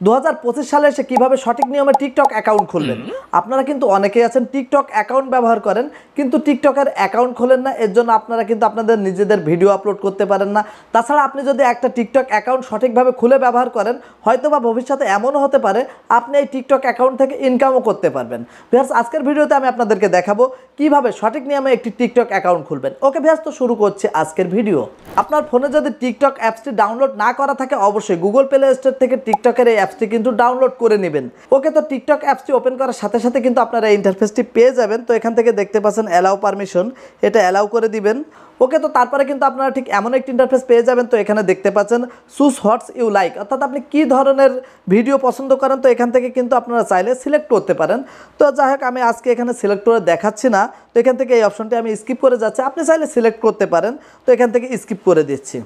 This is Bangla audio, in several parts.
2025 সালে এসে কিভাবে সঠিক নিয়মে টিকটক অ্যাকাউন্ট খুলবেন। আপনারা কিন্তু অনেকেই আছেন টিকটক অ্যাকাউন্ট ব্যবহার করেন কিন্তু টিকটকের অ্যাকাউন্ট খোলেন না, এর জন্য আপনারা কিন্তু আপনাদের নিজেদের ভিডিও আপলোড করতে পারেন না। তাছাড়া আপনি যদি একটা টিকটক অ্যাকাউন্ট সঠিকভাবে খুলে ব্যবহার করেন, হয়তোবা ভবিষ্যতে এমনও হতে পারে আপনি এই টিকটক অ্যাকাউন্ট থেকে ইনকামও করতে পারবেন। ভিউয়ার্স, আজকের ভিডিওতে আমি আপনাদেরকে দেখাবো কিভাবে সঠিক নিয়মে একটি টিকটক অ্যাকাউন্ট খুলবেন। ওকে ভিউয়ার্স, তো শুরু করছি আজকের ভিডিও। আপনার ফোনে যদি টিকটক অ্যাপসটি ডাউনলোড না করা থাকে, অবশ্যই গুগল প্লে স্টোর থেকে টিকটকের এই অ্যাপসটি কিন্তু ডাউনলোড করে নেবেন। ওকে, তো টিকটক অ্যাপসটি ওপেন করার সাথে সাথে কিন্তু আপনারা এই ইন্টারফেসটি পেয়ে যাবেন। তো এখান থেকে দেখতে পাচ্ছেন অ্যালাউ পারমিশন, এটা অ্যালাউ করে দিবেন। ওকে, তো তারপরে কিন্তু আপনারা ঠিক এমন একটি ইন্টারফেস পেয়ে যাবেন। তো এখানে দেখতে পাচ্ছেন চুজ হোয়াটস ইউ লাইক, অর্থাৎ আপনি কী ধরনের ভিডিও পছন্দ করেন। তো এখান থেকে কিন্তু আপনারা চাইলে সিলেক্ট করতে পারেন। তো যাই হোক, আমি আজকে এখানে সিলেক্ট করে দেখাচ্ছি না। তো এখান থেকে এই অপশনটি আমি স্কিপ করে যাচ্ছি, আপনি চাইলে সিলেক্ট করতে পারেন। তো এখান থেকে স্কিপ করে দিচ্ছি।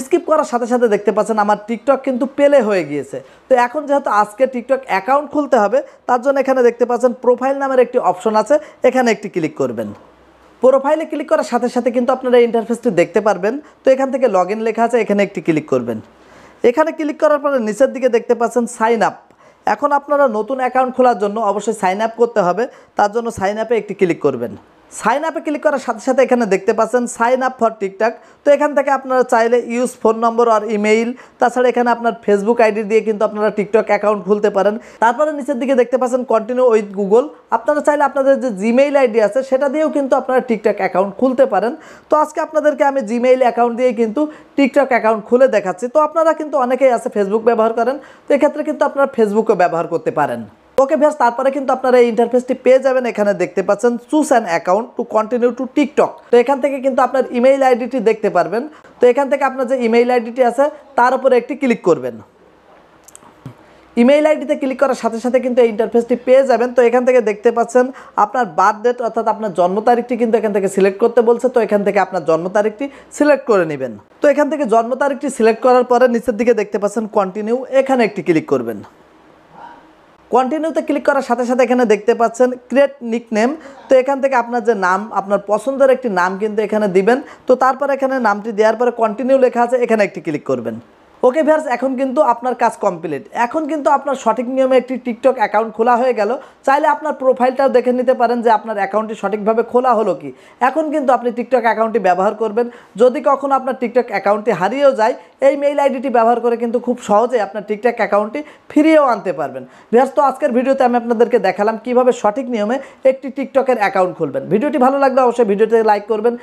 স্কিপ করার সাথে সাথে দেখতে পাচ্ছেন আমার টিকটক কিন্তু প্লে হয়ে গিয়েছে। তো এখন যেহেতু আজকে টিকটক অ্যাকাউন্ট খুলতে হবে, তার জন্য এখানে দেখতে পাচ্ছেন প্রোফাইল নামের একটি অপশন আছে, এখানে একটি ক্লিক করবেন। প্রোফাইলে ক্লিক করার সাথে সাথে কিন্তু আপনারা এই ইন্টারফেসটি দেখতে পারবেন। তো এখান থেকে লগ ইন লেখা আছে, এখানে একটি ক্লিক করবেন। এখানে ক্লিক করার পরে নিচের দিকে দেখতে পাচ্ছেন সাইন আপ। এখন আপনারা নতুন অ্যাকাউন্ট খোলার জন্য অবশ্যই সাইন আপ করতে হবে, তার জন্য সাইন আপে একটি ক্লিক করবেন। সাইন আপে ক্লিক করার সাথে সাথে এখানে দেখতে পাচ্ছেন সাইন আপ ফর টিকটক। তো এখান থেকে আপনারা চাইলে ইউজ ফোন নম্বর আর ইমেইল, তাছাড়া এখানে আপনার ফেসবুক আইডি দিয়ে কিন্তু আপনারা টিকটক অ্যাকাউন্ট খুলতে পারেন। তারপরে নিচের দিকে দেখতে পাচ্ছেন কন্টিনিউ উইথ গুগল। আপনারা চাইলে আপনাদের যে জিমেইল আইডি আছে সেটা দিয়েও কিন্তু আপনারা টিকটক অ্যাকাউন্ট খুলতে পারেন। তো আজকে আপনাদেরকে আমি জিমেইল অ্যাকাউন্ট দিয়ে কিন্তু টিকটক অ্যাকাউন্ট খুলে দেখাচ্ছি। তো আপনারা কিন্তু অনেকেই আছে ফেসবুক ব্যবহার করেন, তো এক্ষেত্রে কিন্তু আপনারা ফেসবুকও ব্যবহার করতে পারেন। ওকে ভিউয়ার্স, তারপরে কিন্তু আপনারা এই ইন্টারফেসটি পেয়ে যাবেন। এখানে দেখতে পাচ্ছেন choose an account to continue to TikTok. তো এখান থেকে কিন্তু আপনার ইমেইল আইডিটি দেখতে পারবেন। তো এখান থেকে আপনার যে ইমেইল আইডিটি আছে তার উপরে একটি ক্লিক করবেন। ইমেইল আইডিতে ক্লিক করার সাথে সাথে কিন্তু এই ইন্টারফেসটি পেয়ে যাবেন। তো এখান থেকে দেখতে পাচ্ছেন আপনার বার্থ ডেট, অর্থাৎ আপনার জন্ম তারিখটি কিন্তু এখান থেকে সিলেক্ট করতে বলছে। তো এখান থেকে আপনার জন্ম তারিখটি সিলেক্ট করে নেবেন। তো এখান থেকে জন্ম তারিখটি সিলেক্ট করার পরে নিচের দিকে দেখতে পাচ্ছেন কন্টিনিউ, এখানে একটি ক্লিক করবেন। কন্টিনিউতে ক্লিক করার সাথে সাথে এখানে দেখতে পাচ্ছেন ক্রিয়েট নিকনেম। তো এখান থেকে আপনার যে নাম, আপনার পছন্দের একটি নাম কিন্তু এখানে দিবেন। তো তারপর এখানে নামটি দেওয়ার পরে কন্টিনিউ লেখা আছে, এখানে একটি ক্লিক করবেন। ওকে ভিউয়ার্স, এখন কিন্তু আপনার কাজ কমপ্লিট। এখন কিন্তু আপনার সঠিক নিয়মে একটি টিকটক অ্যাকাউন্ট খোলা হয়ে গেল। চাইলে আপনার প্রোফাইলটাও দেখে নিতে পারেন যে আপনার অ্যাকাউন্টটি সঠিকভাবে খোলা হলো কি। এখন কিন্তু আপনি টিকটক অ্যাকাউন্টটি ব্যবহার করবেন। যদি কখনো আপনার টিকটক অ্যাকাউন্টটি হারিয়েও যায়, এই মেইল আইডিটি ব্যবহার করে কিন্তু খুব সহজেই আপনার টিকটক অ্যাকাউন্টটি ফিরিয়েও আনতে পারবেন। ভিউয়ার্স, তো আজকের ভিডিওতে আমি আপনাদেরকে দেখালাম কিভাবে সঠিক নিয়মে একটি টিকটকের অ্যাকাউন্ট খুলবেন। ভিডিওটি ভালো লাগলে অবশ্যই ভিডিওতে লাইক করবেন।